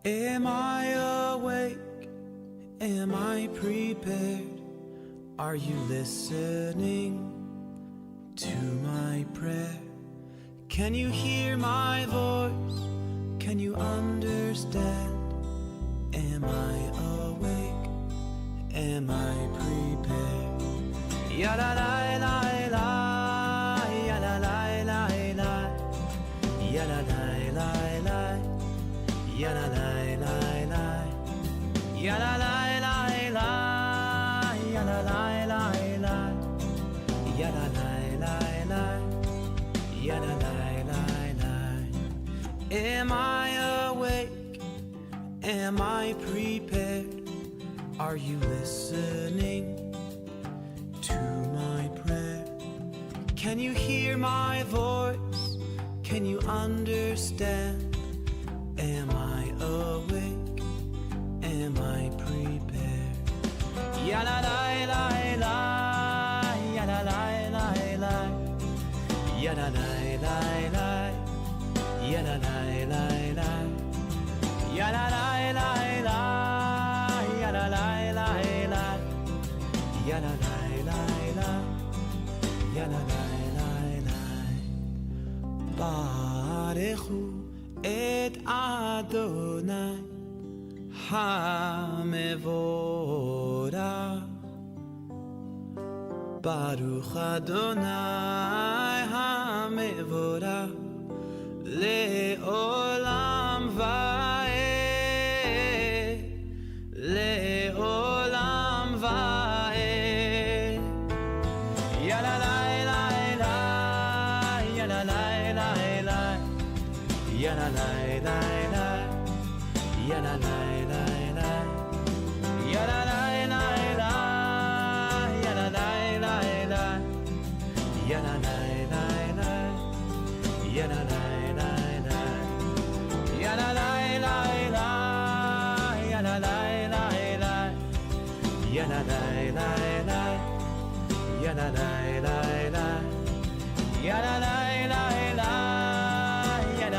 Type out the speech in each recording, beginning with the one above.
Am I awake? Am I prepared? Are you listening to my prayer? Can you hear my voice? Can you understand? Am I awake? Am I prepared? Ya la la la la, ya la la la la, ya la la la la, ya la la la la, ya la la la la, ya la la la la, ya la la la la, ya la la la la. Am I awake? Am I prepared? Are you listening to my prayer? Can you hear my voice? Can you understand? Am I awake? Am I prepared? Ya la la la la, ya la la la la, ya la la la la, ya la la la la, ya la la la la, ya la la la la, ya la la la la, ya la la la la. Barechu et Adonai HaMevorach. Baruch Adonai HaMevorach Le'olam va'ed, Le'olam va'ed. Ya la la la la, ya la la la la, ya la la la la, ya la la la la, ya la la la la, ya la la la la, ya la la la la, ya la la la la, ya la la la la, ya la la la la, ya la la la la, ya la la la la, ya la la la la, ya la la la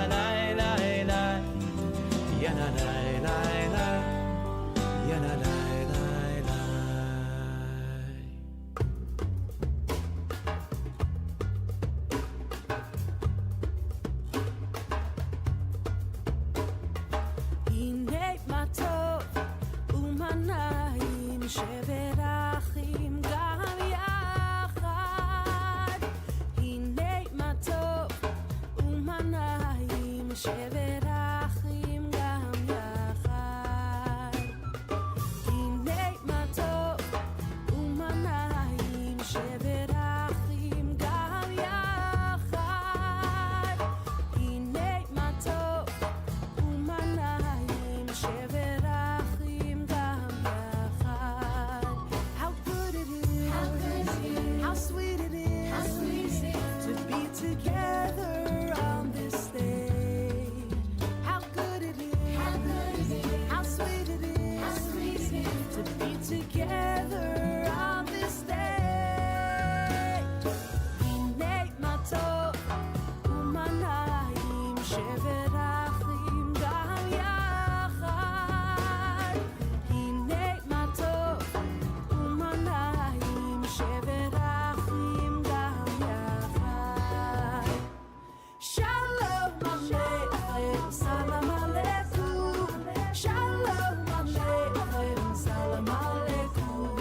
la, ya la la la la, ya la la la la. הנה מה טוב ומנעים שברחים גם יחד. הנה מה טוב ומנעים שברחים גם יחד. הנה מה טוב ומנעים שברחים גם יחד. הנה מה טוב ומנעים שברחים גם יחד. How good it is, how sweet it is, to be together on this day. How good it is, how sweet it is, to be together on this day. הנה מה טוב ומנעים שברחים גם יחד. הנה מה טוב ומנעים שברחים גם יחד. שלום עליכם, סלאם עליכום. שלום עליכם, סלאם עליכום.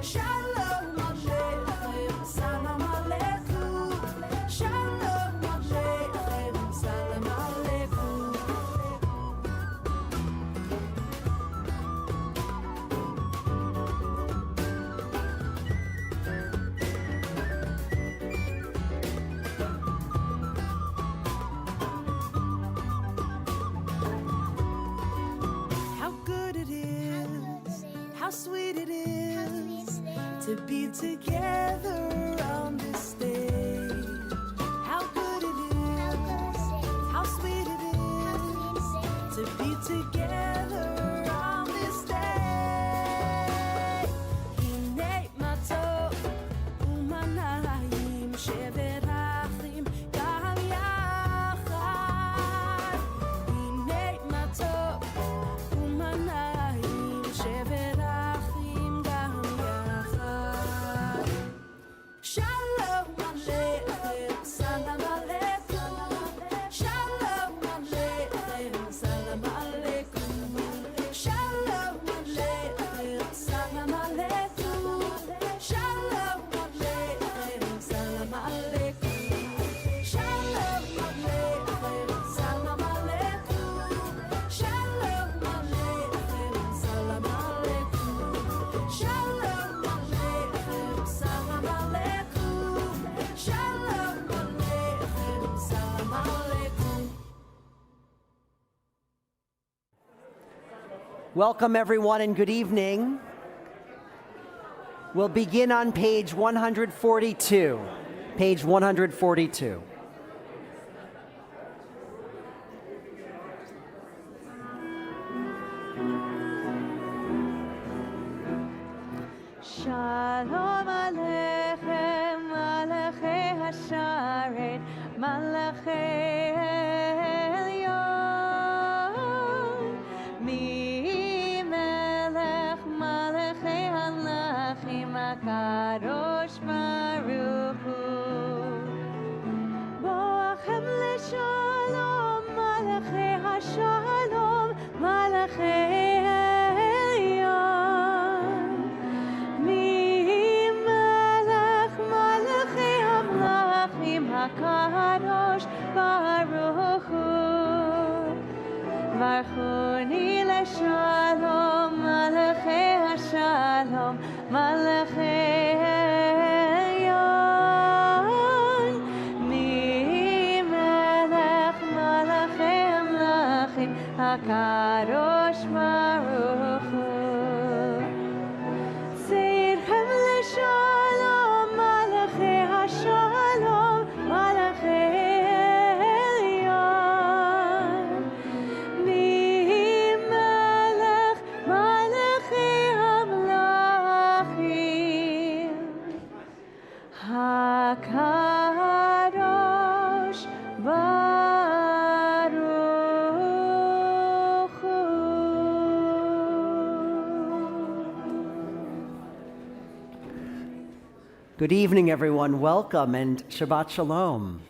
שלום עליכם, סלאם עליכום. שלום עליכם, סלאם עליכום. How good it is, how sweet it is, to be together on this day. How good it is, how sweet it is, to be together on this day. הנה מה טוב ומנעים שברחים גם יחד. הנה מה טוב Welcome, everyone, and good evening. We'll begin on page 142. Page 142. Shalom Aleichem, Malachei Hasharet, Malachei Elyon, Mi Melech Malachei Halachim HaKadosh Baruch Hu, Boachem LeShalom, Malachei HaShalom, Malachei HaKadosh Baruch Hu, Varchuni LeShalom, Malachei HaShalom, Malachei Elyon, Mi Melech Malachei Hamlachim, HaKadosh Baruch Hu, Seirchem LeShalom, Malachei HaShalom, HaKadosh Baruch Hu. Good evening, everyone. Welcome and Shabbat Shalom.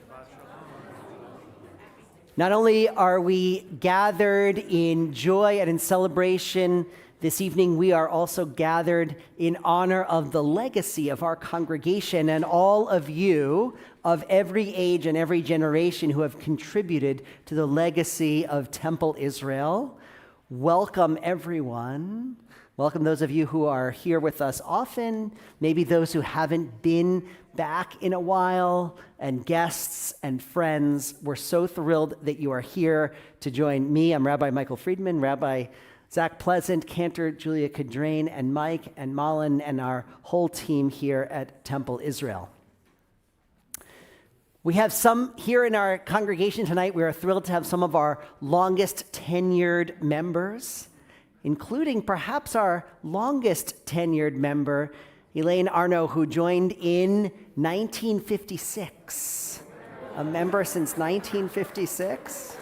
Not only are we gathered in joy and in celebration this evening, we are also gathered in honor of the legacy of our congregation and all of you of every age and every generation who have contributed to the legacy of Temple Israel. Welcome, everyone. Welcome those of you who are here with us often, maybe those who haven't been back in a while, and guests and friends. We're so thrilled that you are here to join me. I'm Rabbi Michael Friedman, Rabbi Zach Pleasant, Cantor Julia Cadrain, and Mike and Malin, and our whole team here at Temple Israel. We have some here in our congregation tonight. We are thrilled to have some of our longest tenured members, including perhaps our longest tenured member, Elaine Arno, who joined in 1956. A member since 1956.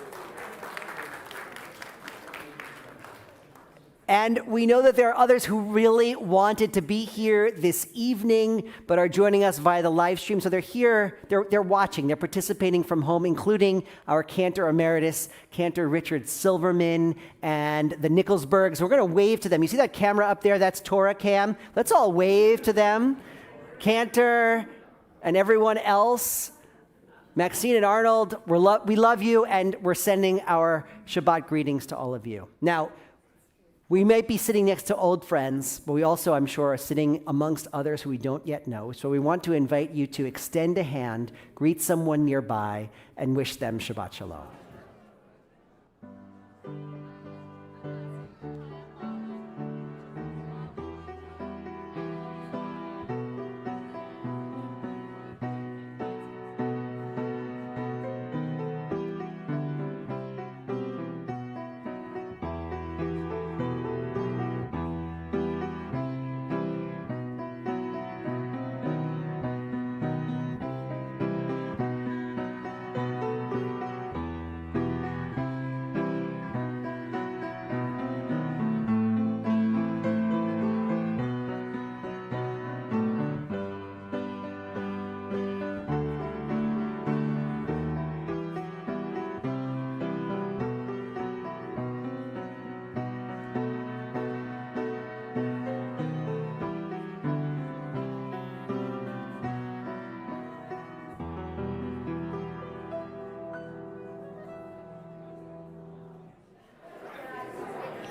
And we know that there are others who really wanted to be here this evening, but are joining us via the live stream. So they're here, they're watching, they're participating from home, including our Cantor Emeritus, Cantor Richard Silverman, and the Nicholsbergs. We're going to wave to them. You see that camera up there? That's Torah Cam. Let's all wave to them. Cantor and everyone else. Maxine and Arnold, we love you, and we're sending our Shabbat greetings to all of you. Now, we might be sitting next to old friends, but we also, I'm sure, are sitting amongst others who we don't yet know. So we want to invite you to extend a hand, greet someone nearby, and wish them Shabbat Shalom.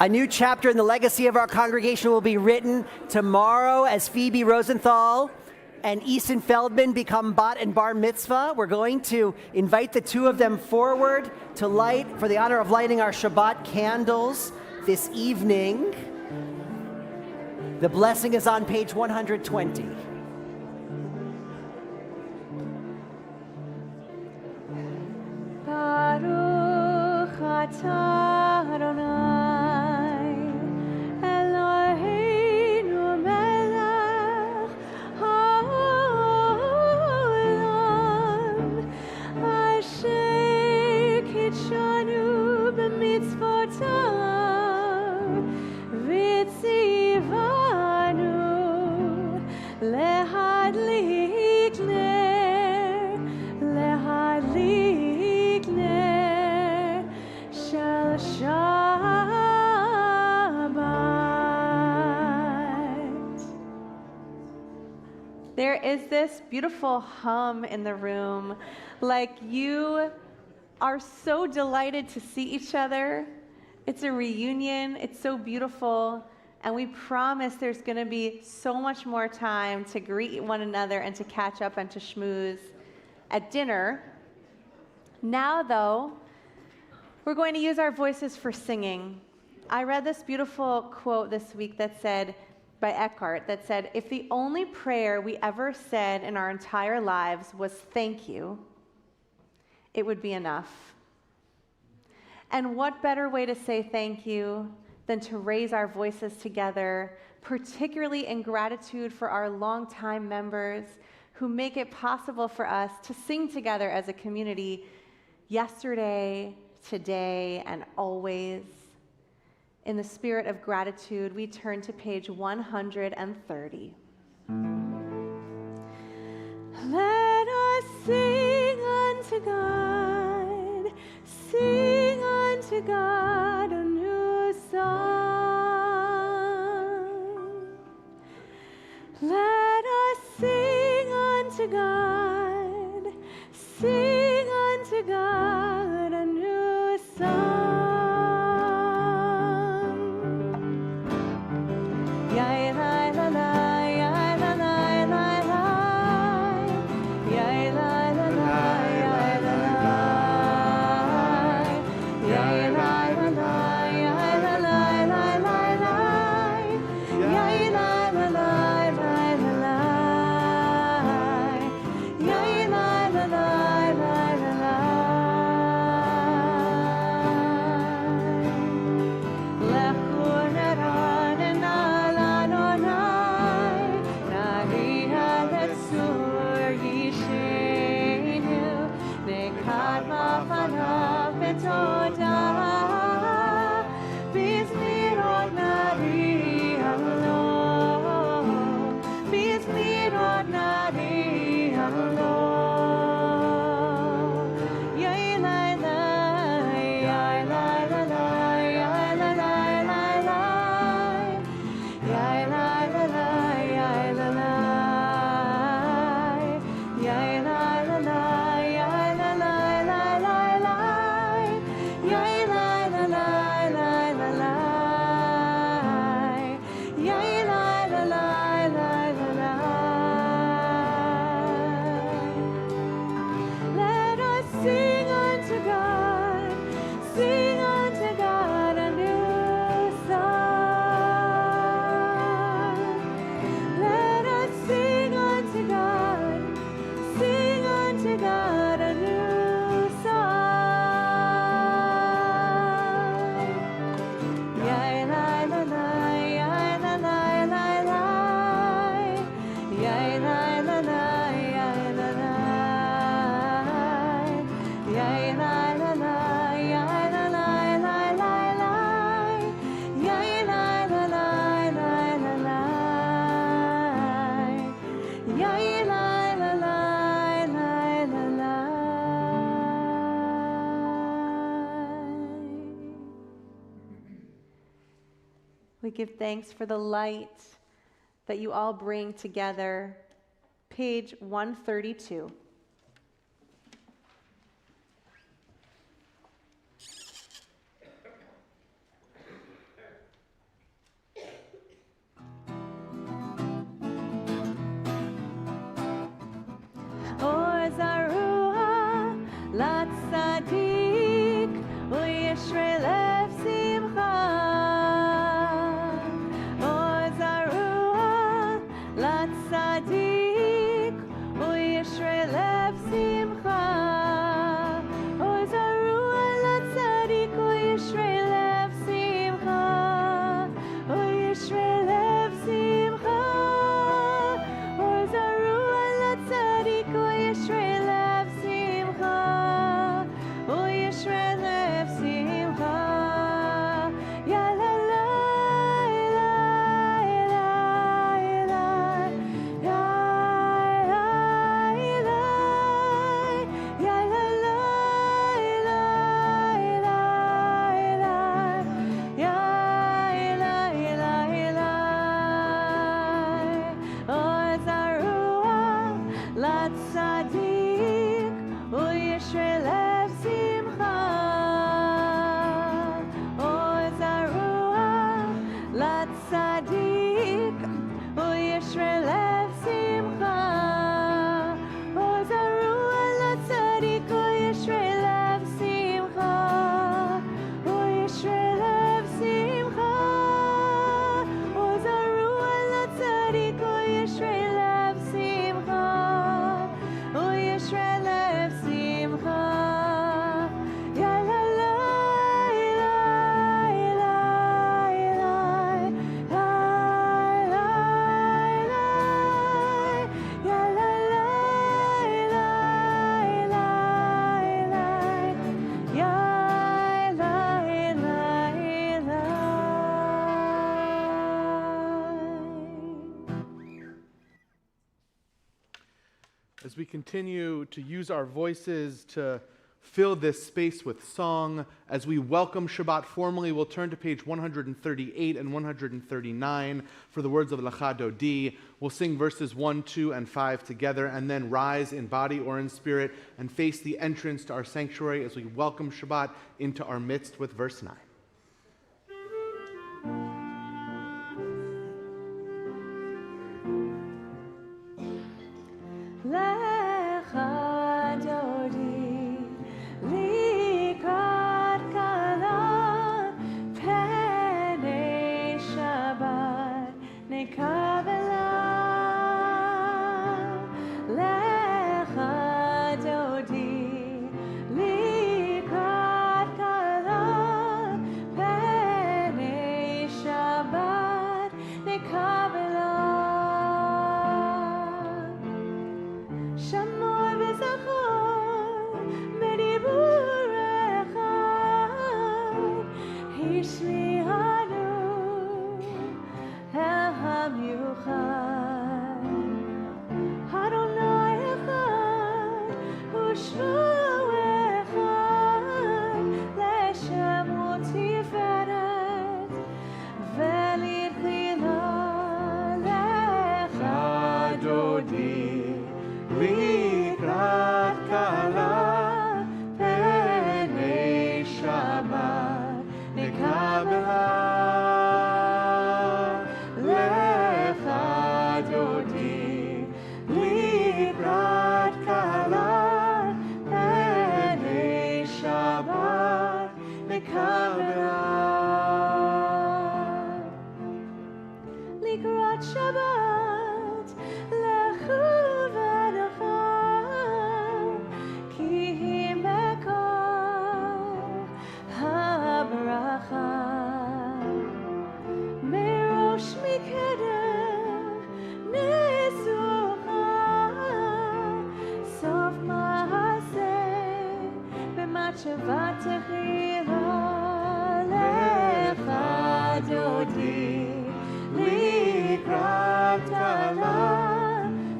A new chapter in the legacy of our congregation will be written tomorrow as Phoebe Rosenthal and Easton Feldman become bat and bar mitzvah. We're going to invite the two of them forward to light, for the honor of lighting our Shabbat candles this evening. The blessing is on page 120. Baruch atah Adonai, Eloheinu melech haolam, asher kitshanu b'mitzvotav, v'tzivanu lehadlik ner, lehadlik ner shel Shabbat. There is this beautiful hum in the room, like you are so delighted to see each other. It's a reunion, it's so beautiful, and we promise there's going to be so much more time to greet one another and to catch up and to schmooze at dinner. Now, though, we're going to use our voices for singing. I read this beautiful quote this week that said, by Eckhart, that said, if the only prayer we ever said in our entire lives was thank you, it would be enough. And what better way to say thank you than to raise our voices together, particularly in gratitude for our longtime members who make it possible for us to sing together as a community yesterday, today, and always. In the spirit of gratitude, we turn to page 130. Let us sing unto God, sing unto God a new song. Let us sing unto God, sing unto God a new song. Ya la la la, ya la la la la, ya la la la, ya la la, ya la la la, ya la la la la la, ya la la la la la, ya la la la la la. We give thanks for the light that you all bring together. Page 132. Or Zarua, Lat Sadik, Uyeshrei Lev Simcha. as we continue to use our voices to fill this space with song, as we welcome Shabbat formally, we'll turn to page 138 and 139 for the words of Lecha Dodi. We'll sing verses 1, 2, and 5 together, and then rise in body or in spirit and face the entrance to our sanctuary as we welcome Shabbat into our midst with verse 9. Lecha Dodi, likrat kala, penei Shabbat nekabela. Lecha Dodi, likrat kala, penei Shabbat nekabela. Shamoy v'zachor medibur echad hishlianu el hamyuchad Adonai echad u'shmo echad leshem u'tiferet v'litchila lecha Dodi Likrat kala, penei Shabbat nekabela. Lecha Dodi, likrat kala, penei Shabbat nekabela. Likrat Shabbat, lechu Merosh mikedem nesucha sof ma'aseh b'matshava techila lecha Dodi likrat kala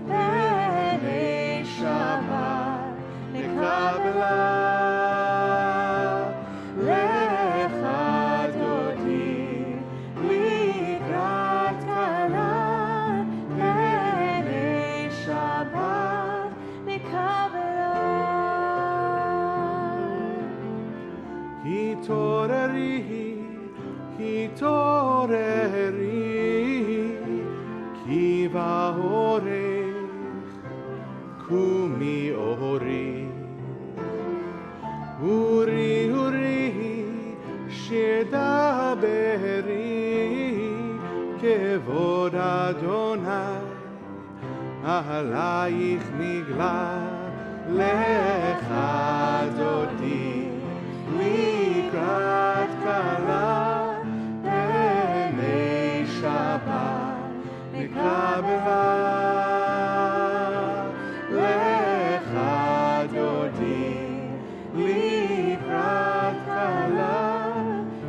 penei Shabbat nekabela. Hitoreri, ki va'orech, kumi ori. Uri, shir daberi, kevod Adonai, alayich nigla, lecha Dodi, likrat kala, penei Shabbat nekabela. Lecha Dodi, likrat kala,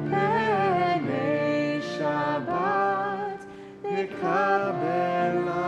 penei Shabbat nekabela.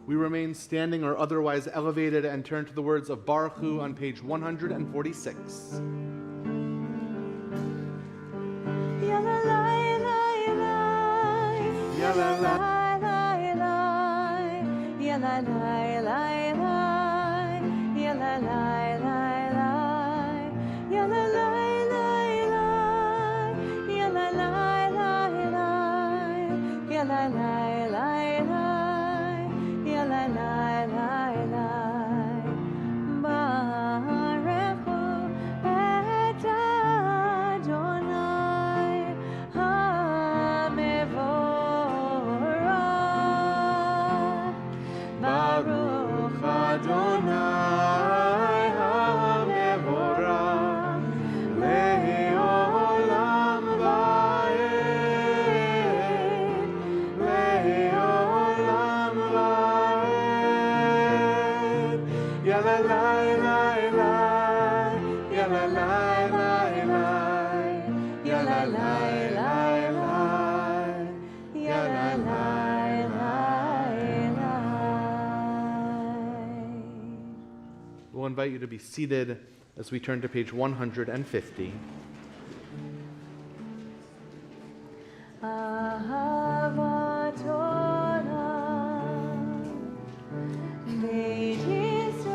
We remain standing or otherwise elevated and turn to the words of Baruch Hu on page 146. ya la la la la, ya la la la la, ya la la la la, ya la la la la, ya la la la la, ya la la la la, ya la la la la. Barechu et Adonai HaMevorach. Baruch Adonai HaMevorach Le'olam va'ed, Le'olam va'ed. Ya la la la la, ya la la la la, ya la la la la, ya la la la la. We'll invite you to be seated as we turn to page 150. Ahavat Torah, Beit Yisrael,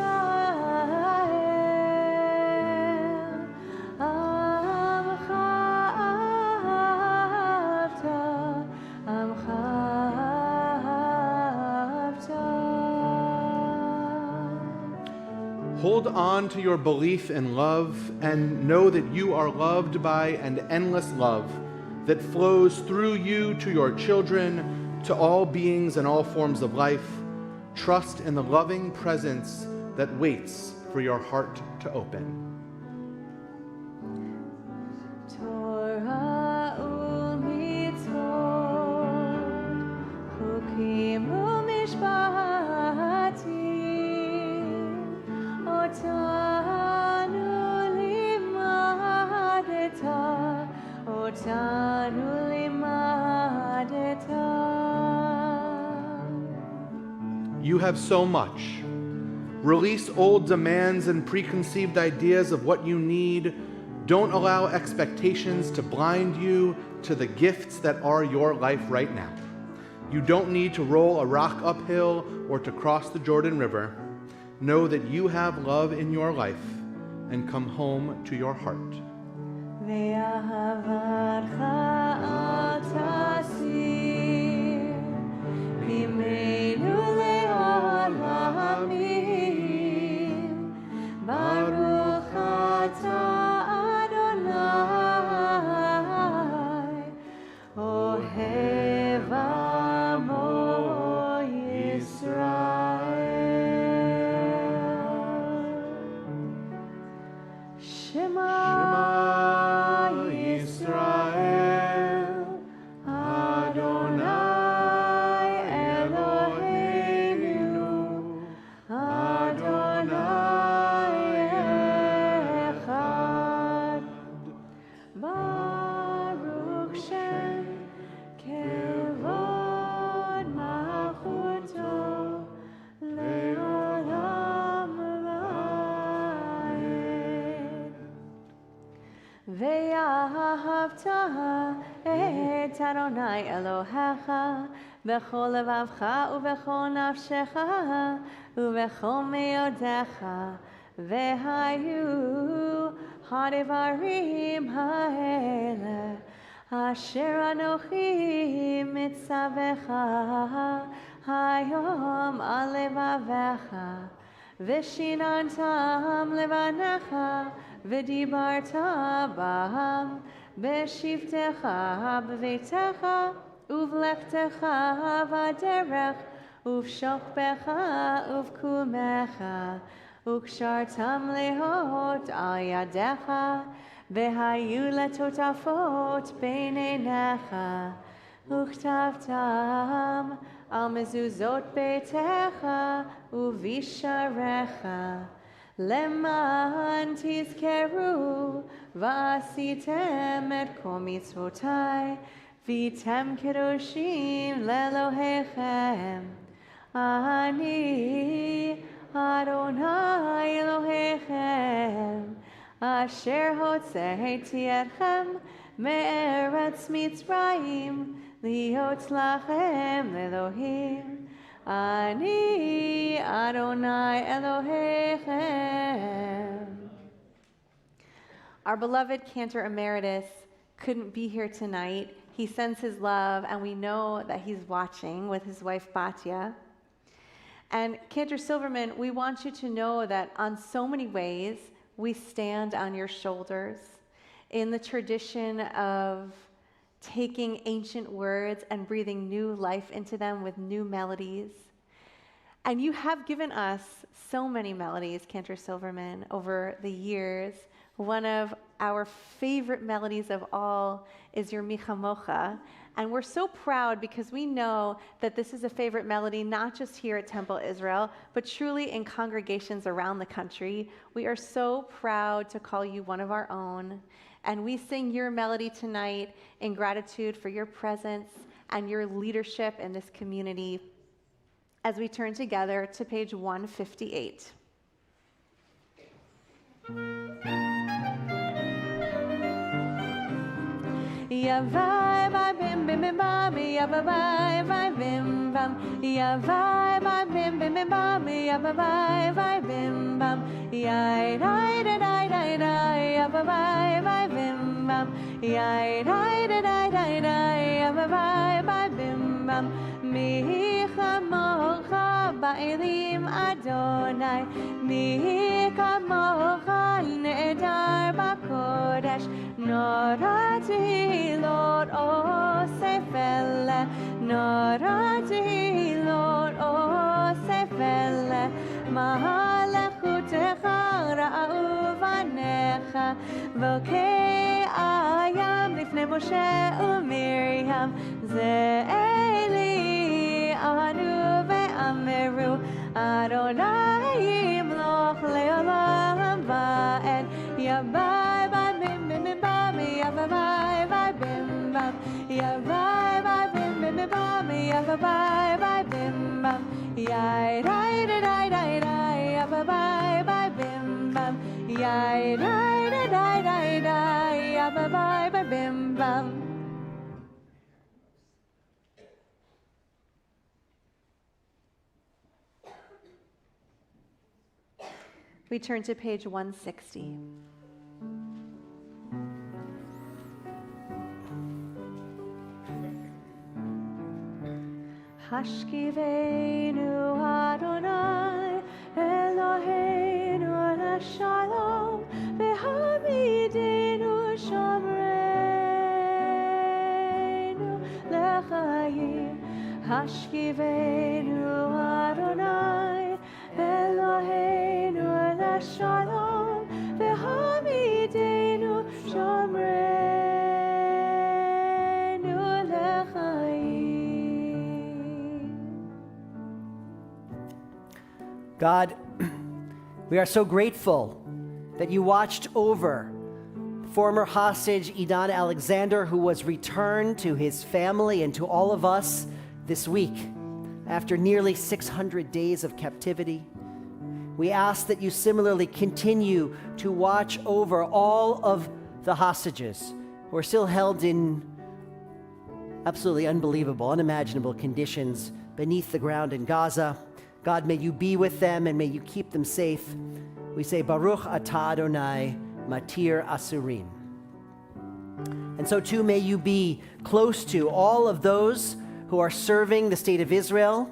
Amcha ahavta, Amcha ahavta. Hold on to your belief in love and know that you are loved by an endless love that flows through you to your children, to all beings and all forms of life. Trust in the loving presence that waits for your heart to open. Torah u'mitzvot, chukim u'mishpatim, otanu limadeta, otanu limadeta. You have so much. Release old demands and preconceived ideas of what you need. Don't allow expectations to blind you to the gifts that are your life right now. You don't need to roll a rock uphill or to cross the Jordan River. Know that you have love in your life and come home to your heart. Ve'ahavatcha al tasir, Himenu le'olamim, Baruch atah Adonai, Ohev amo Yisrael. Shema Yisrael, Adonai Eloheinu, Adonai Echad. Baruch Shem Kevod Malchuto Le'olam va'ed. Ve'ahavta et Adonai Elohecha b'chol levavcha u'b'chol nafshecha u'b'chol me'odecha ve'hayu ha'devarim ha'ele asher anochi mitzavecha hayom al levavecha v'shinantam levanecha v'dibarta b'ham b'shivtecha b'veitecha uv'lechtecha v'derech uv'shokbecha uv'kumecha u'kshartam lehot al yadecha v'hayu letotafot bein einecha u'chtavtam al mezuzot beitecha u'visharecha Leman tizkeru v'asitem et kol mitzvotai v'tem kedoshim le'Elohechem. Ani Adonai Elohechem asher hotzeiti etchem me'eretz Mitzrayim להיות לכם לאלוהים. אני Adonai Elohechem. Our beloved Cantor Emeritus couldn't be here tonight. He sends his love, and we know that he's watching with his wife Batya. And Cantor Silverman, we want you to know that on so many ways, we stand on your shoulders in the tradition of taking ancient words and breathing new life into them with new melodies. And you have given us so many melodies, Cantor Silverman, over the years. One of our favorite melodies of all is your Micha Mocha. And we're so proud because we know that this is a favorite melody, not just here at Temple Israel, but truly in congregations around the country. We are so proud to call you one of our own. And we sing your melody tonight in gratitude for your presence and your leadership in this community as we turn together to page 158. Ya vai vai bim bim bim bam, ya vai vai bim bam, ya vai vai bim bim bim bam, ya vai vai bim bam, ya dai dai dai dai dai, ya vai vai bim bam, ya dai dai dai dai dai, ya vai vai bim bam. Mi chamocha ba'elim Adonai, mi kamocha ne'edar ba'kodesh, nora tehilot osefele, nora tehilot osefele, mahalechutecha ra'u vanecha, v'kei ayam lifnei Moshe u'Miriam, ze'eli anu ve'ameru, Adonai yimloch le'olam va'ed, yabai ba'bim bim bim bam, yabai ba'bim bam, yabai ba'bim bim bim bam, yabai ba'bim bam, yai dai dai dai dai dai, yabai ba'bim bam, yai dai dai dai dai dai, yabai ba'bim bam. We turn to page 160. Hashkiveinu Adonai Eloheinu l'shalom v'hamidenu shomreinu l'chayim. Hashkiveinu Adonai Eloheinu l'shalom v'hamidenu shomreinu l'chayim. God, we are so grateful that you watched over former hostage Idan Alexander, who was returned to his family and to all of us this week after nearly 600 days of captivity. We ask that you similarly continue to watch over all of the hostages who are still held in absolutely unbelievable, unimaginable conditions beneath the ground in Gaza. God, may you be with them and may you keep them safe. We say, Baruch atah Adonai, matir asurim. And so too may you be close to all of those who are serving the state of Israel,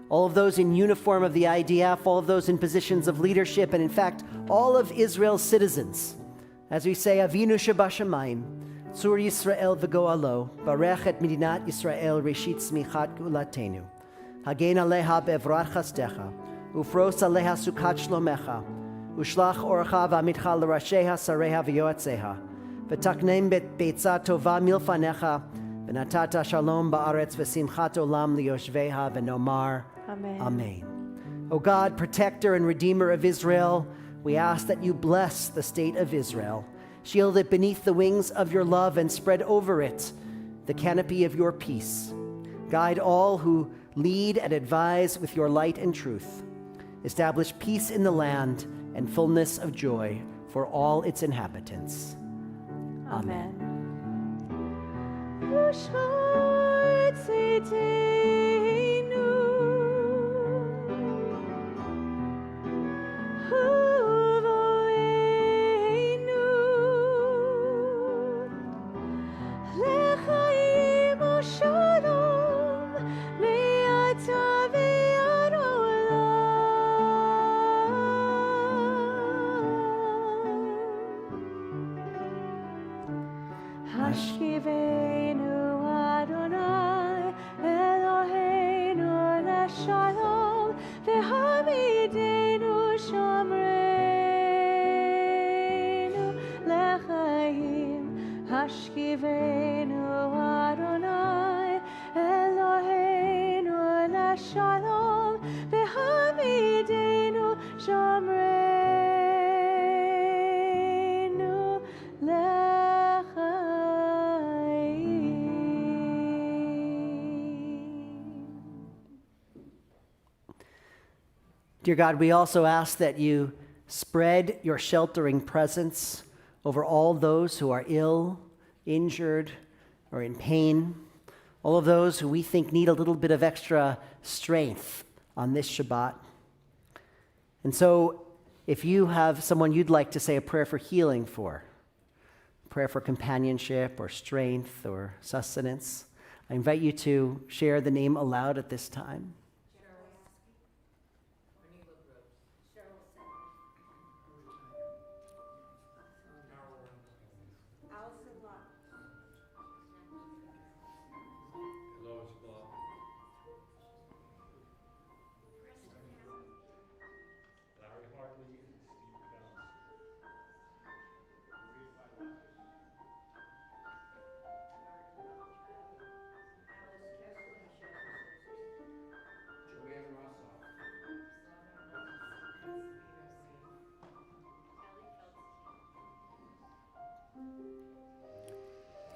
all of those in uniform of the IDF, all of those in positions of leadership, and in fact, all of Israel's citizens. As we say, Avinu Shebashamayim, Tzur Yisrael v'go'alo, Barech et Medinat Yisrael reshit tzmichat ge'ulatenu. Hagen aleha be'evrat chasdecha, ufros aleha sukat shlomecha, ushlach orcha v'amitcha l'rasheha sareha v'yoatzeha, v'taknem be'tzah tova milfanecha, v'natata shalom ba'aretz v'simchat olam liyoshveha v'nomar. Amen. Amen. O God, protector and redeemer of Israel, we ask that you bless the state of Israel. Shield it beneath the wings of your love and spread over it the canopy of your peace. Guide all who lead and advise with your light and truth. Establish peace in the land and fullness of joy for all its inhabitants. Amen. Amen. Hashkivenu Adonai Eloheinu leshalom v'hamidenu shomreinu lechaim. Hashkivenu Adonai Eloheinu leshalom v'hamidenu shomreinu Dear God, we also ask that you spread your sheltering presence over all those who are ill, injured, or in pain, all of those who we think need a little bit of extra strength on this Shabbat. And so, if you have someone you'd like to say a prayer for healing for, prayer for companionship or strength or sustenance, I invite you to share the name aloud at this time.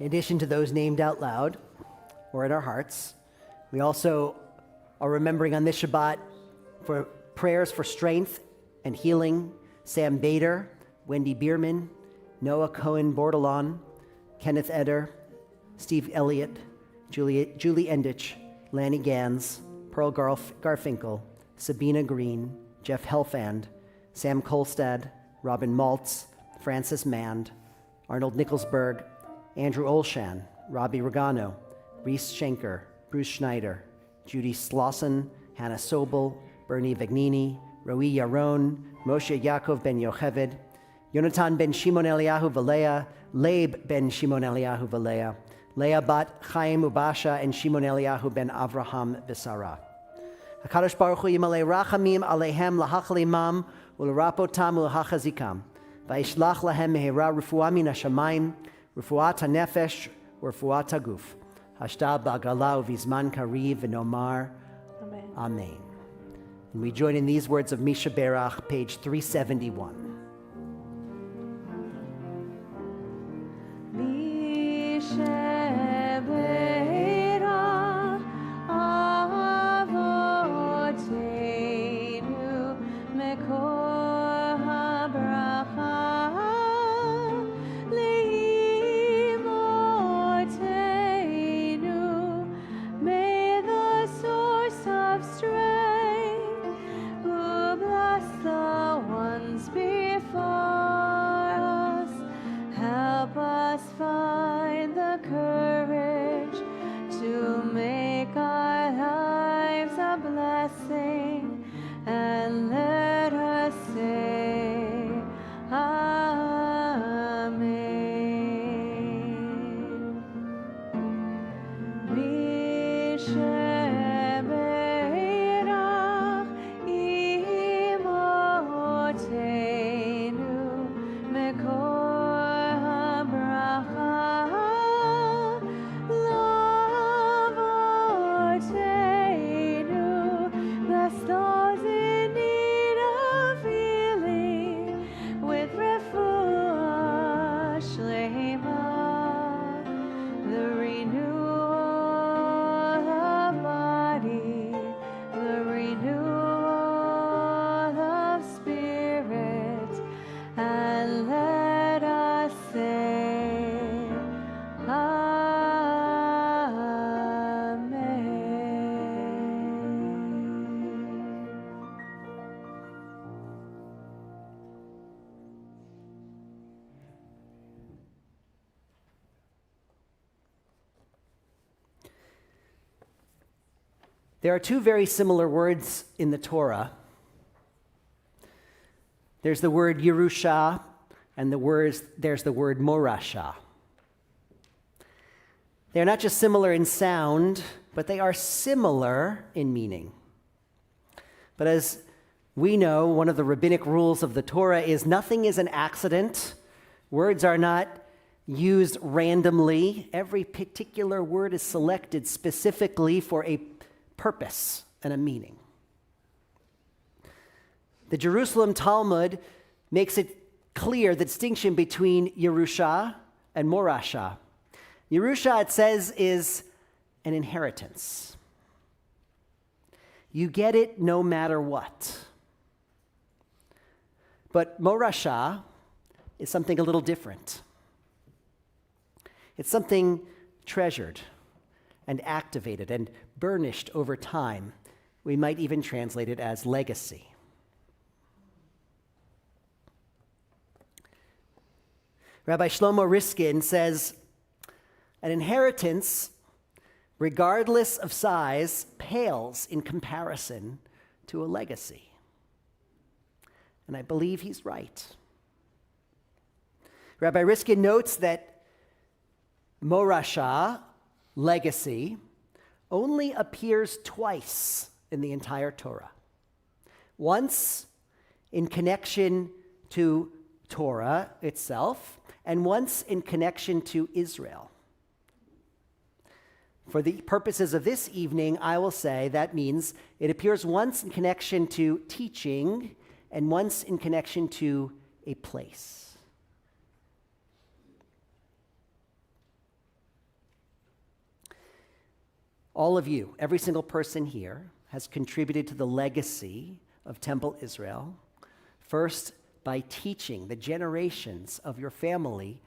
In addition to those named out loud or in our hearts, we also are remembering on this Shabbat for prayers for strength and healing Sam Bader, Wendy Bierman, Noah Cohen Bordelon, Kenneth Eder, Steve Elliott, Julie Endich, Lanny Gans, Pearl Garfinkel, Sabina Green, Jeff Helfand, Sam Kolstad, Robin Maltz, Francis Mand, Arnold Nicholsberg, Andrew Olshan, Robbie Regano, Reese Schenker, Bruce Schneider, Judy Slauson, Hannah Sobel, Bernie Vignini, Roi Yaron, Moshe Yaakov ben Yocheved, Yonatan ben Shimon Eliyahu Valea, Leib ben Shimon Eliyahu Valea, Leah bat Chaim Ubasha, and Shimon Eliyahu ben Avraham Bisara. HaKadosh Baruch Hu yimalei rachamim aleihem lahachlimam ularapotam ulahachazikam vayishlach lahem mehera refuah min hashamayim refuat hanefesh urefuat haguf hashtal ba'gala uvizman kariv v'nomar Amen. Amen. And we join in these words of Misha Berach, page 371. Help us find the courage There are two very similar words in the Torah. There's the word Yerusha, and there's the word Morasha. They're not just similar in sound, but they are similar in meaning. But as we know, one of the rabbinic rules of the Torah is nothing is an accident. Words are not used randomly. Every particular word is selected specifically for a purpose and a meaning. The Jerusalem Talmud makes it clear the distinction between Yerusha and Morasha. Yerusha, it says, is an inheritance. You get it no matter what. But Morasha is something a little different. It's something treasured and activated and burnished over time. We might even translate it as legacy. Rabbi Shlomo Riskin says, an inheritance, regardless of size, pales in comparison to a legacy. And I believe he's right. Rabbi Riskin notes that Morasha, legacy, only appears twice in the entire Torah. Once in connection to Torah itself, and once in connection to Israel. For the purposes of this evening, I will say that means it appears once in connection to teaching and once in connection to a place. All of you, every single person here, has contributed to the legacy of Temple Israel, first by teaching the generations of your family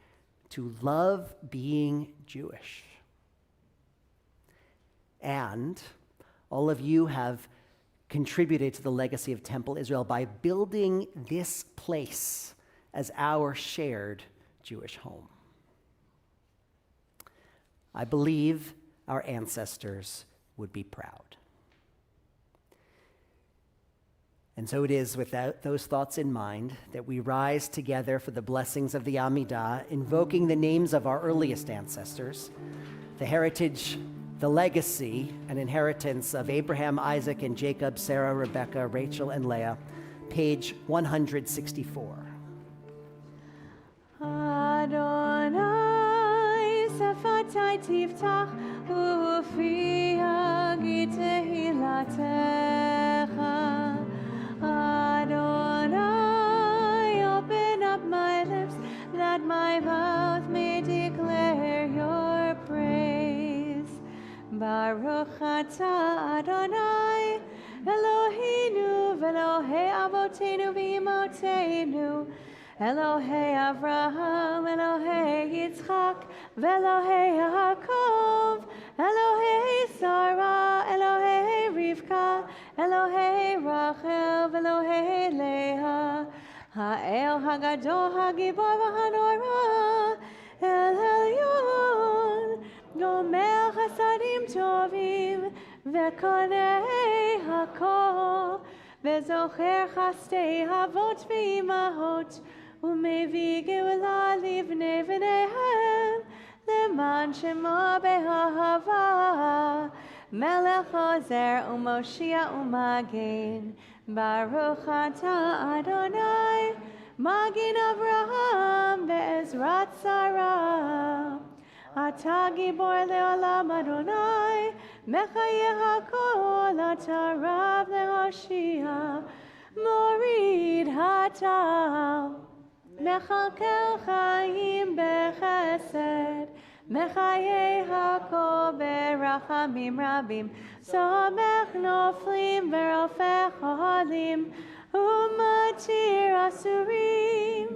to love being Jewish. And all of you have contributed to the legacy of Temple Israel by building this place as our shared Jewish home. I believe our ancestors would be proud. And so it is with those thoughts in mind that we rise together for the blessings of the Amidah, invoking the names of our earliest ancestors, the heritage, the legacy, and inheritance of Abraham, Isaac, and Jacob, Sarah, Rebekah, Rachel, and Leah, page 164. Adonai, Sefatai Tiftach, Ufi Hagi Tehilatecha. Adonai, open up my lips, that my mouth may declare your praise. Baruch atah Adonai, Eloheinu v'Elohei Avotenu v'Imotenu, Elohei Avraham, Elohei Yitzchak, v'Elohei Yaakov, Elohei Sarah, Elohei Rivka, Elohei Rachel, v'Elohei Leah, Ha'el Hagadol Hagibor v'Hanora, El Elyon, Gomer Chasadim Tovim, v'Konei Hakol, v'Zocher Chastei Havot v'Imahot, U'mevii Geula Livnei v'Neihem, Leman Shemo Be'ahava, Melech Ozer U'Moshia U'Magen, Baruch atah Adonai, Magen Avraham ve'Ezrat Sarah. Atah Gibor le'olam Adonai, Mechayeh hakol, Atah Rav le'Hoshia, Morid hatah, Mechalkel chayim bechesed, Mechayeh hakol berachamim rabim, Somech noflim verofech ohalim, Umatir asurim,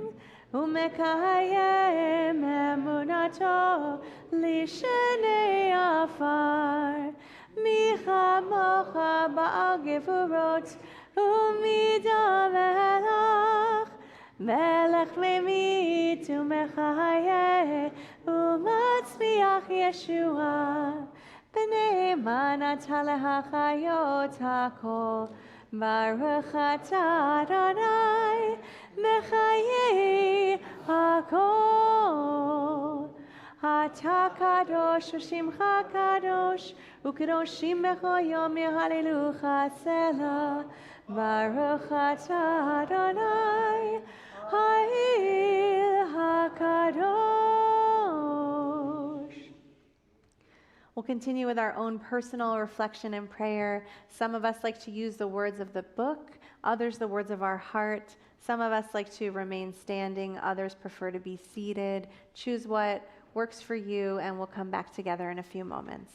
Umekayem emunato lishenei afar, Micha mocha ba'al gevurot, Umidam elach, Melech memit umechayeh, Umatzmiach Yeshua, בנאמנת להחיות הכל, baruch atah Adonai, מחיי הכל. אתה קדוש ושמך קדוש, וקדושים בכל יום יהללוך סלה. baruch atah Adonai, האל הקדוש. We'll continue with our own personal reflection and prayer. Some of us like to use the words of the book, others the words of our heart. Some of us like to remain standing, others prefer to be seated. Choose what works for you, and we'll come back together in a few moments.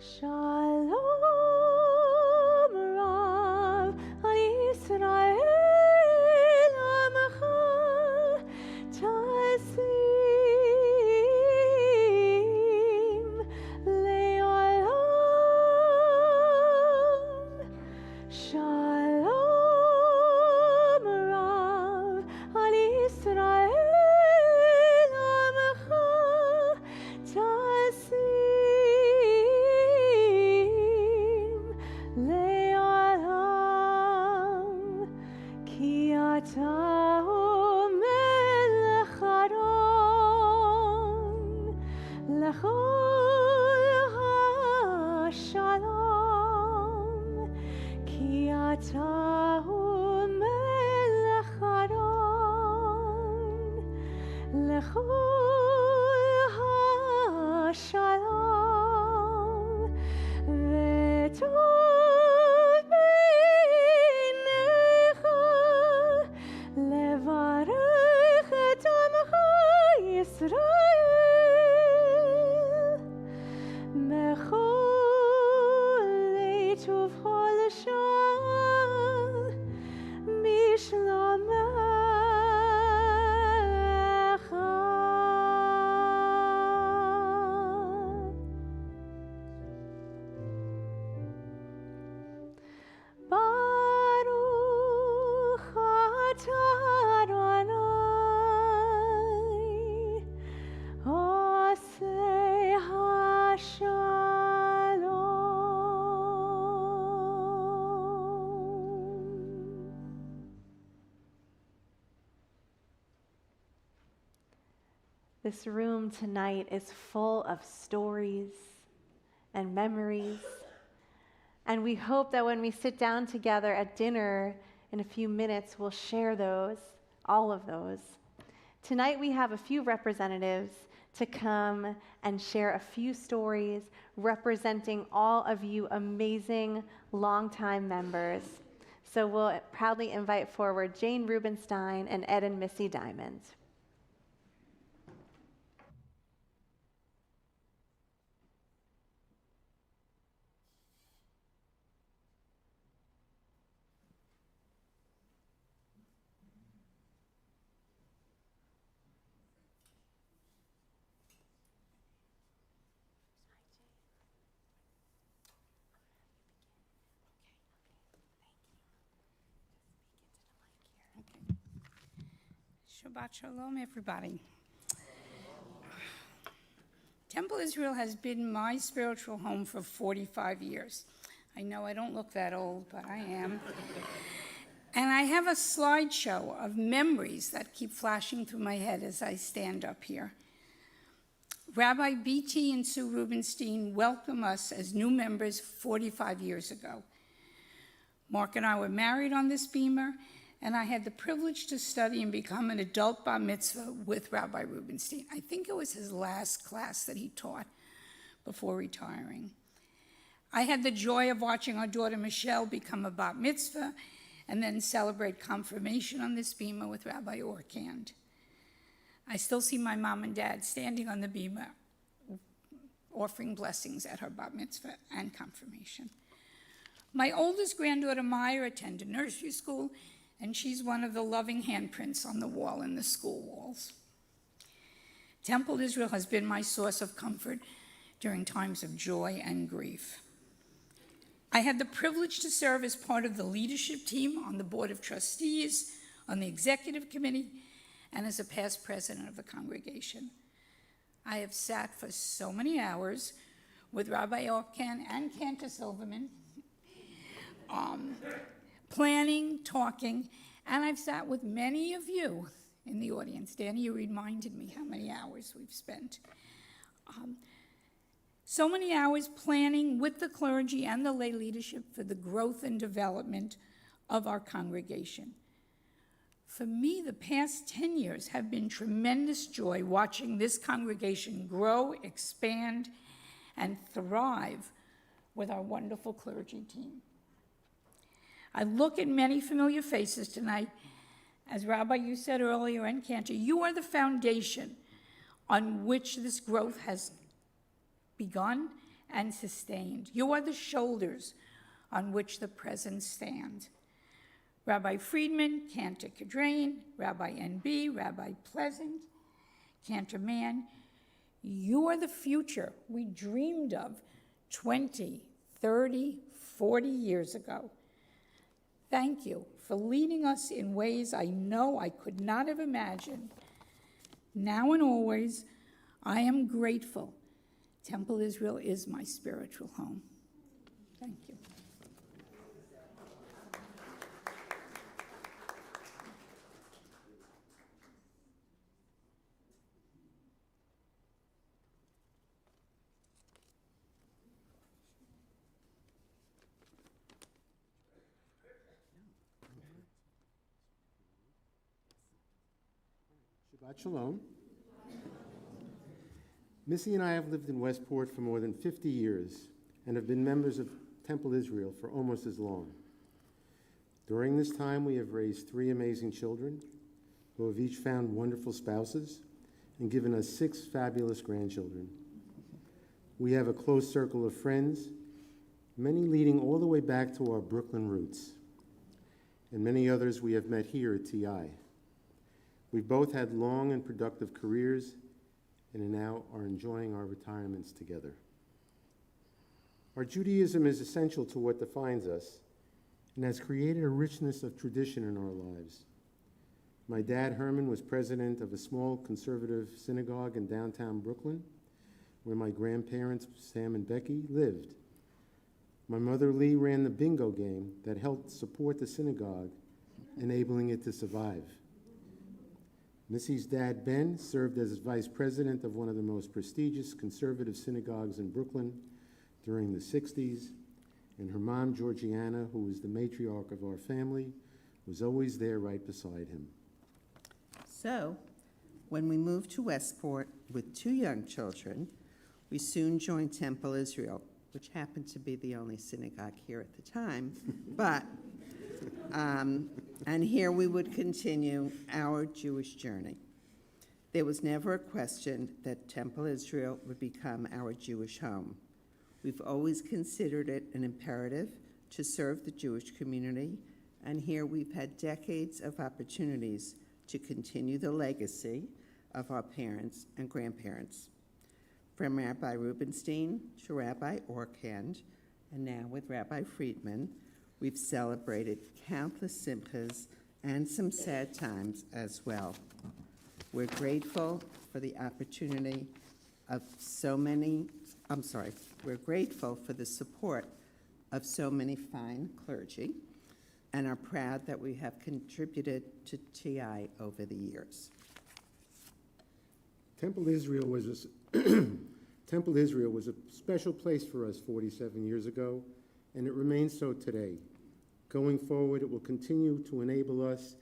Shalom Rav al Yisrael Amcha Tasim Le'olam. Shalom Rav al Yisrael Amcha Tasim Le'olam, ki ata melech Adon, lechol hashalom, ki ata melech Adon, lechol hashalom, v'tov b'einecha levarech et amcha Yisrael b'chol עת ובכל שעה בשלומך. ברוך אתה אדוני עושה השלום. This room tonight is full of stories and memories. And we hope that when we sit down together at dinner in a few minutes, we'll share those, all of those. Tonight we have a few representatives to come and share a few stories representing all of you amazing longtime members. So we'll proudly invite forward Jane Rubenstein and Ed and Missy Diamond. Shabbat Shalom, everybody. Temple Israel has been my spiritual home for 45 years. I know I don't look that old, but I am. And I have a slideshow of memories that keep flashing through my head as I stand up here. Rabbi B.T. and Sue Rubenstein welcomed us as new members 45 years ago. Mark and I were married on this beamer, and I had the privilege to study and become an adult bar mitzvah with Rabbi Rubenstein. I think it was his last class that he taught before retiring. I had the joy of watching our daughter Michelle become a bat mitzvah and then celebrate confirmation on this beamer with Rabbi Orkand. I still see my mom and dad standing on the beamer offering blessings at her bat mitzvah and confirmation. My oldest granddaughter Maya attended nursery school, and she's one of the loving handprints on the wall in the school walls. Temple Israel has been my source of comfort during times of joy and grief. I had the privilege to serve as part of the leadership team on the Board of Trustees, on the Executive Committee, and as a past president of the congregation. I have sat for so many hours with Rabbi Orkan and Cantor Silverman, planning, talking, and I've sat with many of you in the audience. Danny, you reminded me how many hours we've spent. So many hours planning with the clergy and the lay leadership for the growth and development of our congregation. For me, the past 10 years have been tremendous joy watching this congregation grow, expand, and thrive with our wonderful clergy team. I look at many familiar faces tonight. As Rabbi, you said earlier, and Cantor, you are the foundation on which this growth has begun and sustained. You are the shoulders on which the present stand. Rabbi Friedman, Cantor Kadrain, Rabbi NB, Rabbi Pleasant, Cantor Mann, you are the future we dreamed of 20, 30, 40 years ago. Thank you for leading us in ways I know I could not have imagined. Now and always, I am grateful. Temple Israel is my spiritual home. Thank you. Shabbat Shalom. Missy and I have lived in Westport for more than 50 years and have been members of Temple Israel for almost as long. During this time, we have raised 3 amazing children who have each found wonderful spouses and given us 6 fabulous grandchildren. We have a close circle of friends, many leading all the way back to our Brooklyn roots, and many others we have met here at TI. We both had long and productive careers and now are enjoying our retirements together. Our Judaism is essential to what defines us and has created a richness of tradition in our lives. My dad, Herman, was president of a small conservative synagogue in downtown Brooklyn, where my grandparents, Sam and Becky, lived. My mother, Lee, ran the bingo game that helped support the synagogue, enabling it to survive. Missy's dad, Ben, served as vice president of one of the most prestigious conservative synagogues in Brooklyn during the 60s, and her mom, Georgiana, who was the matriarch of our family, was always there right beside him. So, when we moved to Westport with 2 young children, we soon joined Temple Israel, which happened to be the only synagogue here at the time, but and here we would continue our Jewish journey. There was never a question that Temple Israel would become our Jewish home. We've always considered it an imperative to serve the Jewish community, and here we've had decades of opportunities to continue the legacy of our parents and grandparents. From Rabbi Rubenstein to Rabbi Orkand, and now with Rabbi Friedman, we've celebrated countless simchas and some sad times as well. We're grateful for the opportunity of we're grateful for the support of so many fine clergy and are proud that we have contributed to TI over the years. Temple Israel was a special place for us 47 years ago, and it remains so today. Going forward, it will continue to enable us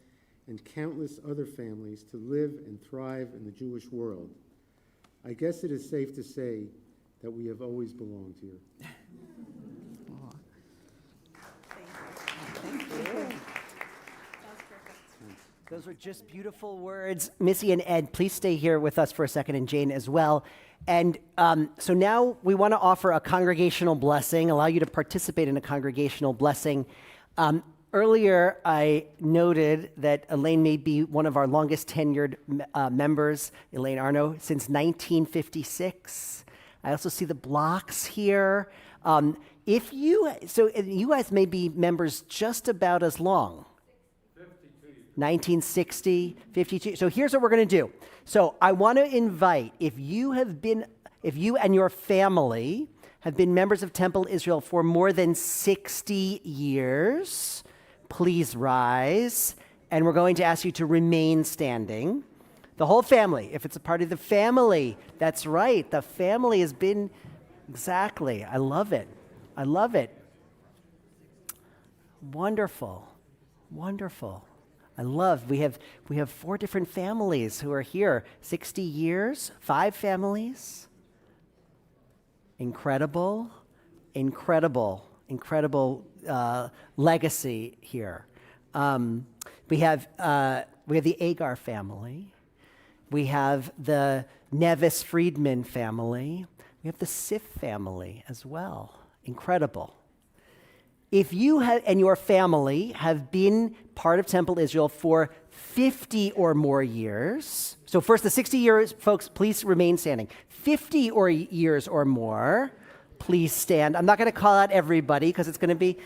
and countless other families to live and thrive in the Jewish world. I guess it is safe to say that we have always belonged here. Those were just beautiful words. Missy and Ed, please stay here with us for a second, and Jane as well. And so now we want to offer a congregational blessing, allow you to participate in a congregational blessing. Earlier, I noted that Elaine may be one of our longest tenured members, Elaine Arno, since 1956. I also see the blocks here. You guys may be members just about as long. 1960, 52. So here's what we're going to do. So I want to invite, if you and your family have been members of Temple Israel for more than 60 years, please rise. And we're going to ask you to remain standing. The whole family, if it's a part of the family, that's right. The family has been, exactly. I love it. I love it. Wonderful. Wonderful. we have 4 different families who are here. 60 years, 5 families. Incredible legacy here. We have the Agar family. We have the Nevis Friedman family. We have the Sif family as well. Incredible. If you and your family have been part of Temple Israel for 50 or more years, so first the 60 years, folks, please remain standing. 50 years or more, please stand. I'm not going to call out everybody because it's going to be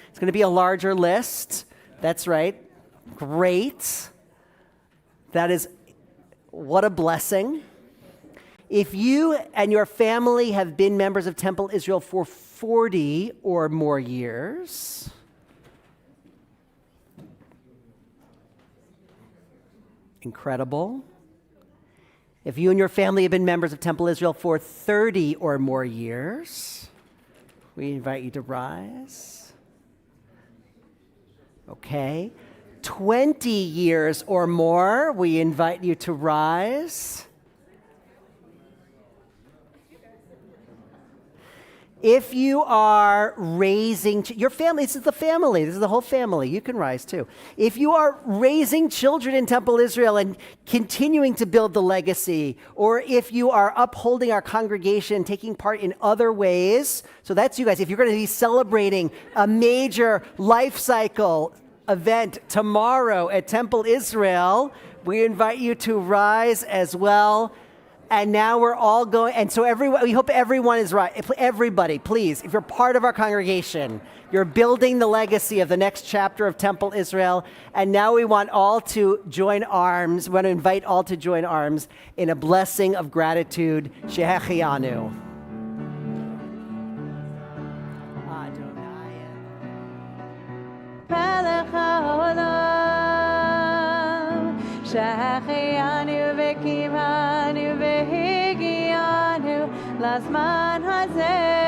a larger list. That's right. Great. That is, what a blessing. If you and your family have been members of Temple Israel for 40 or more years, incredible. If you and your family have been members of Temple Israel for 30 or more years, we invite you to rise. Okay. 20 years or more, we invite you to rise. If you are raising your family, this is the family, this is the whole family, you can rise too. If you are raising children in Temple Israel and continuing to build the legacy, or if you are upholding our congregation, taking part in other ways, so that's you guys. If you're going to be celebrating a major life cycle event tomorrow at Temple Israel, we invite you to rise as well. And now we're all going, and so we hope everyone is right. Everybody, please, if you're part of our congregation, you're building the legacy of the next chapter of Temple Israel, and now we want all to join arms, we want to invite all to join arms in a blessing of gratitude. Shehechianu. שהחיינו וקיימנו והגיענו לזמן הזה.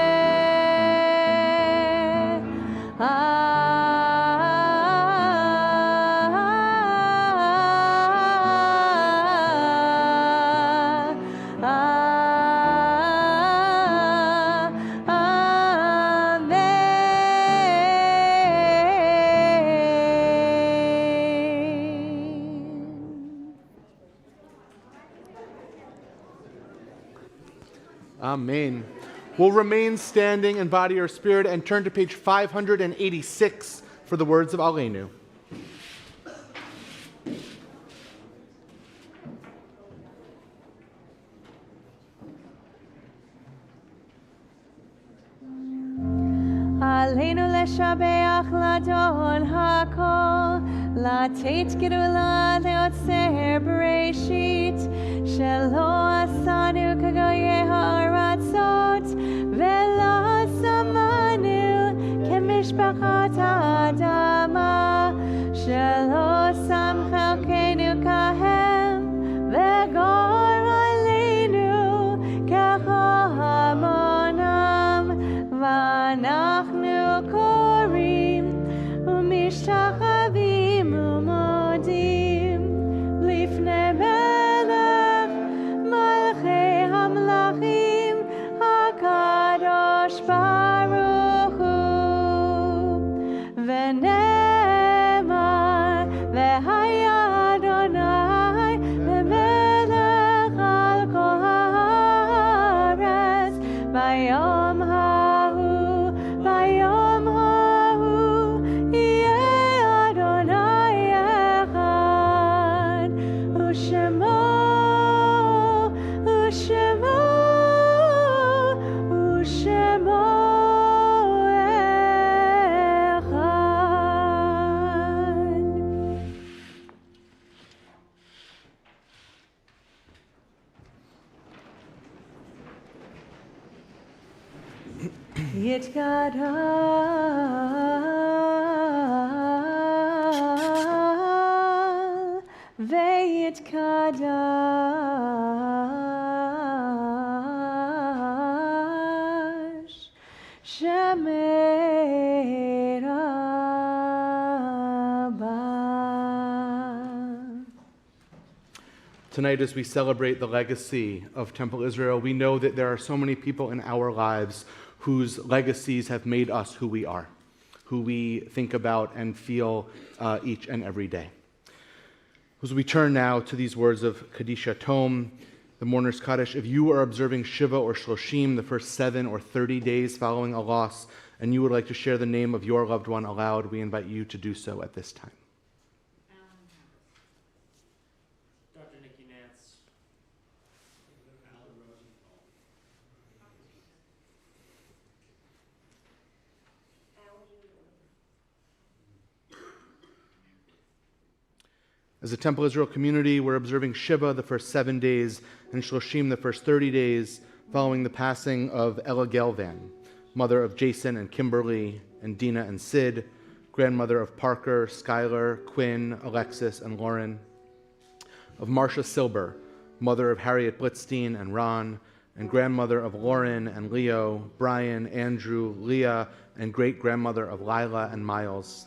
Amen. We'll remain standing in body or spirit and turn to page 586 for the words of Aleinu. Aleinu לשבח לדון הכל, לתת גדולה ליוצר בראשית, שלא עשנו כגויי הארצות, ולא שמנו כמשפחת האדמה, שלא שם חלקנו כהם, וגור עלינו כהמונם, ואנחנו קוראים ומשתחווים ומודים לפני מלך מלכי המלכים הקדוש ברוך הוא, ונאמר והיה אדוני למלך על כל הארץ ביום ההוא, ביום ההוא יהיה אדוני אחד, ושמו יתגדל ויתקדש שמי רבה. Tonight, as we celebrate the legacy of Temple Israel, we know that there are so many people in our lives whose legacies have made us who we are, who we think about and feel each and every day. As we turn now to these words of Kadisha Tom, the mourner's Kaddish, if you are observing Shiva or Shloshim, the first 7 or 30 days following a loss, and you would like to share the name of your loved one aloud, we invite you to do so at this time. Dr. Nikki Nance. Alan Rosenthal. As a Temple Israel community, we're observing Shiva the first 7 days and Shloshim the first 30 days following the passing of Ella Galvan, mother of Jason and Kimberly and Dina and Sid, grandmother of Parker, Skylar, Quinn, Alexis, and Lauren, of Marcia Silber, mother of Harriet Blitzstein and Ron, and grandmother of Lauren and Leo, Brian, Andrew, Leah, and great-grandmother of Lila and Miles,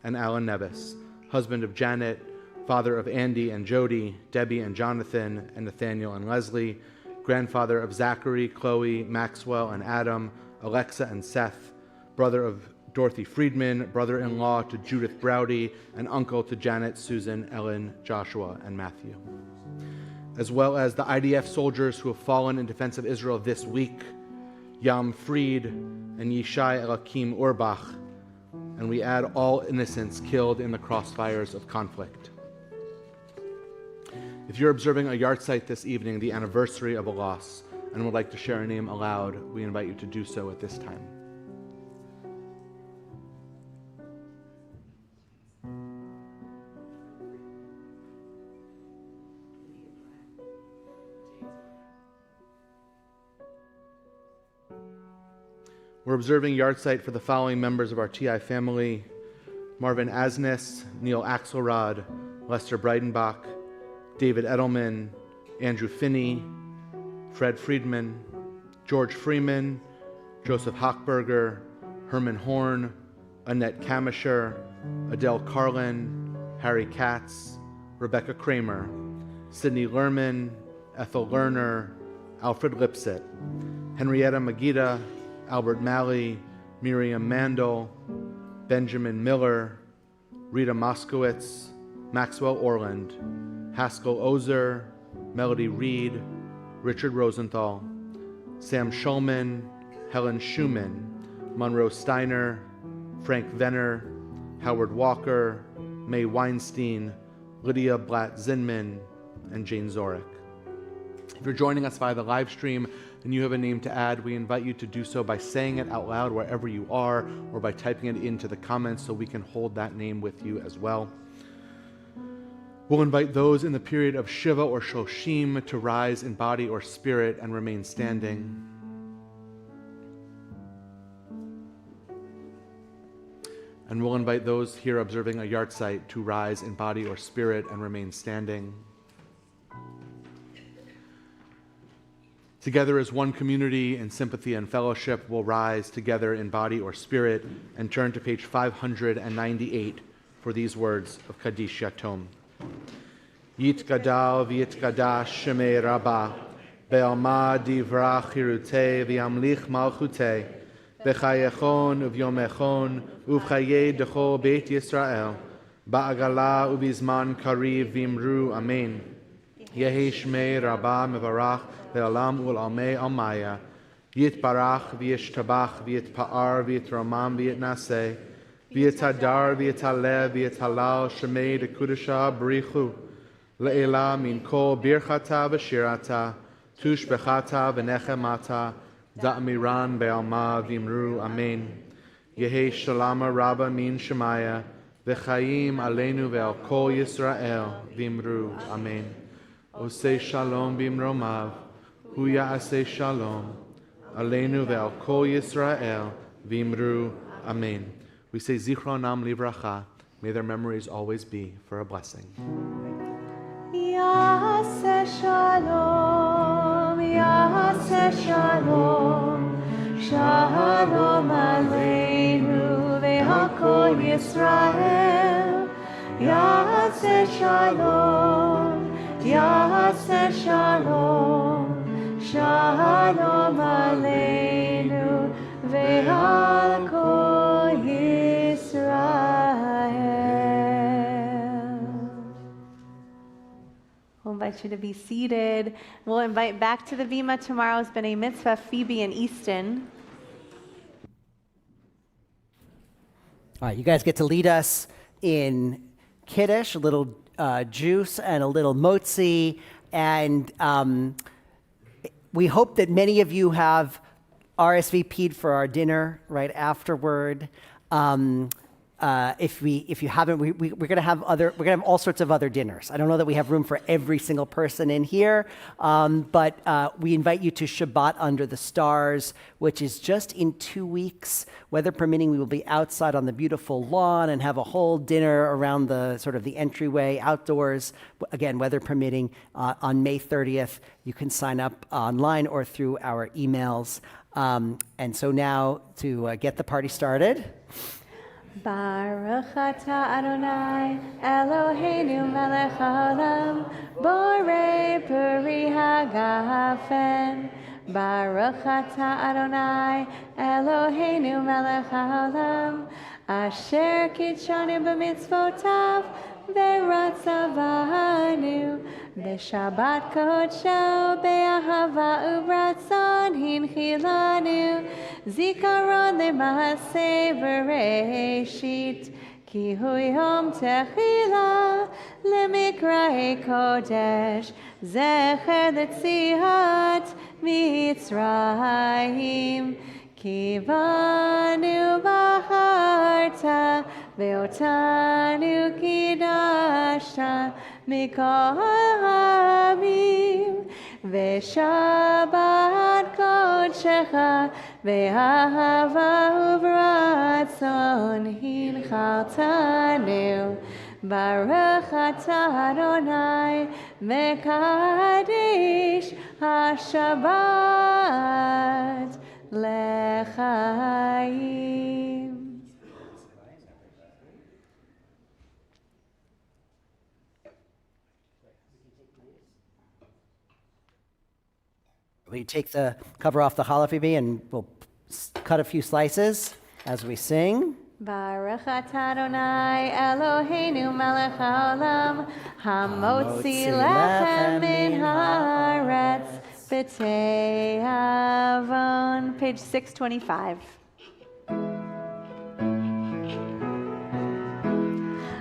and Alan Nevis, husband of Janet, father of Andy and Jody, Debbie and Jonathan, and Nathaniel and Leslie, grandfather of Zachary, Chloe, Maxwell, and Adam, Alexa and Seth, brother of Dorothy Friedman, brother-in-law to Judith Browdy, and uncle to Janet, Susan, Ellen, Joshua, and Matthew. As well as the IDF soldiers who have fallen in defense of Israel this week, Yam Fried and Yishai Elakim Urbach, and we add all innocents killed in the crossfires of conflict. If you're observing a yahrzeit this evening, the anniversary of a loss, and would like to share a name aloud, we invite you to do so at this time. We're observing yahrzeit for the following members of our TI family: Marvin Asnes, Neil Axelrod, Lester Breidenbach, David Edelman, Andrew Finney, Fred Friedman, George Freeman, Joseph Hochberger, Herman Horn, Annette Kamisher, Adele Carlin, Harry Katz, Rebecca Kramer, Sidney Lerman, Ethel Lerner, Alfred Lipset, Henrietta Magida, Albert Malley, Miriam Mandel, Benjamin Miller, Rita Moskowitz, Maxwell Orland, Haskell Ozer, Melody Reed, Richard Rosenthal, Sam Schulman, Helen Schumann, Monroe Steiner, Frank Venner, Howard Walker, Mae Weinstein, Lydia Blatt-Zinman, and Jane Zorek. If you're joining us via the live stream and you have a name to add, we invite you to do so by saying it out loud wherever you are, or by typing it into the comments so we can hold that name with you as well. We'll invite those in the period of Shiva or Shoshim to rise in body or spirit and remain standing. And we'll invite those here observing a yahrzeit to rise in body or spirit and remain standing. Together as one community in sympathy and fellowship, we'll rise together in body or spirit and turn to page 598 for these words of Kaddish Yatom. Yitgadal v'yitgadash shemei Rabbah, be'alma divra chirutei v'yamlich malchutei, b'chayechon uvyomechon uv'chayei dechol beit Yisrael, ba'agala ubizman kariv v'imru amen. Yehi shmei Rabbah mevarach ve'olam ul'amei almaya, yitbarach v'yishtabach v'yitpa'ar v'yitramam v'yitnaseh, v'yitadar v'yitaleh v'yitalal shemei dekudesha b'richu, le'ela min kol birchata v'shirata, tushbechata v'nechemata, da'amiran be'alma v'imru amen. Yehi shalama rabba min shemaya, v'chayim aleinu ve'al kol Yisrael v'imru amen. Osei shalom b'imromav, hu ya'aseh shalom, aleinu ve'al kol Yisrael v'imru amen. We say zichronam livracha, may their memories always be for a blessing. Yaseh shalom, Yaseh shalom, shalom aleinu ve'hakol Yisrael. Yaseh shalom, Yaseh shalom, shalom aleinu ve'hakol Yisrael. We'll invite you to be seated. We'll invite back to the Bima tomorrow's B'nai Mitzvah, Phoebe and Easton. All right, you guys get to lead us in Kiddush, a little juice and a little motzi. And we hope that many of you have RSVP'd for our dinner right afterward. If you haven't, we're going to have all sorts of other dinners. I don't know that we have room for every single person in here, but we invite you to Shabbat under the stars, which is just in 2 weeks. Weather permitting, we will be outside on the beautiful lawn and have a whole dinner around the sort of the entryway outdoors. Again, weather permitting, on May 30th. You can sign up online or through our emails. And so now to get the party started. Baruch atah Adonai Eloheinu melech haolam borei peri hagafen. Baruch atah Adonai Eloheinu melech haolam asher kitshanu b'mitzvotav v'ratzavanu b'shabbat kodsho be'ahava u'bratzon hinchilanu zikaron le'maaseh bereshit ki hu yom techila lemikra'ei kodesh zecher letziat mitzrayim ki banu baharta ve'otanu kidashta mikol ha'amim ve'shabbat kodshecha ve'ahava u'bratzon hinchaltanu Baruch atah Adonai mekadesh haShabbat lechaim. We take the cover off the challah, Phoebe, and we'll cut a few slices as we sing. Baruch atah Adonai Eloheinu melech haolam hamotzi lechem min haaretz b'te'avon. Page 625.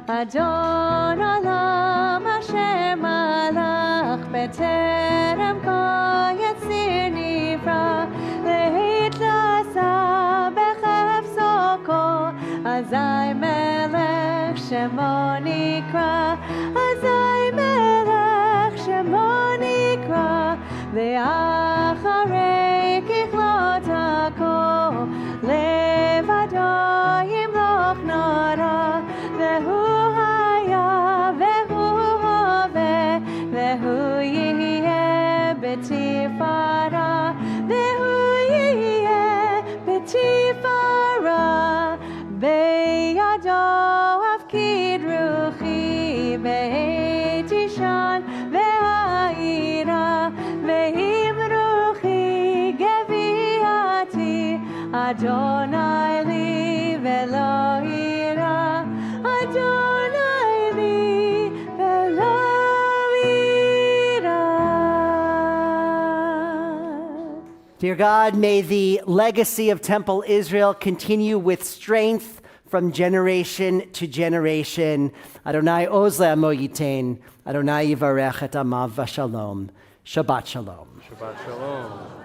Adon olam asher malach b'terem kol Adonai li velo ira, Adonai li velo ira. Dear God, may the legacy of Temple Israel continue with strength from generation to generation. Adonai oz le'amo yitain, Adonai yivarech et amav v'shalom. Shabbat shalom. Shabbat shalom.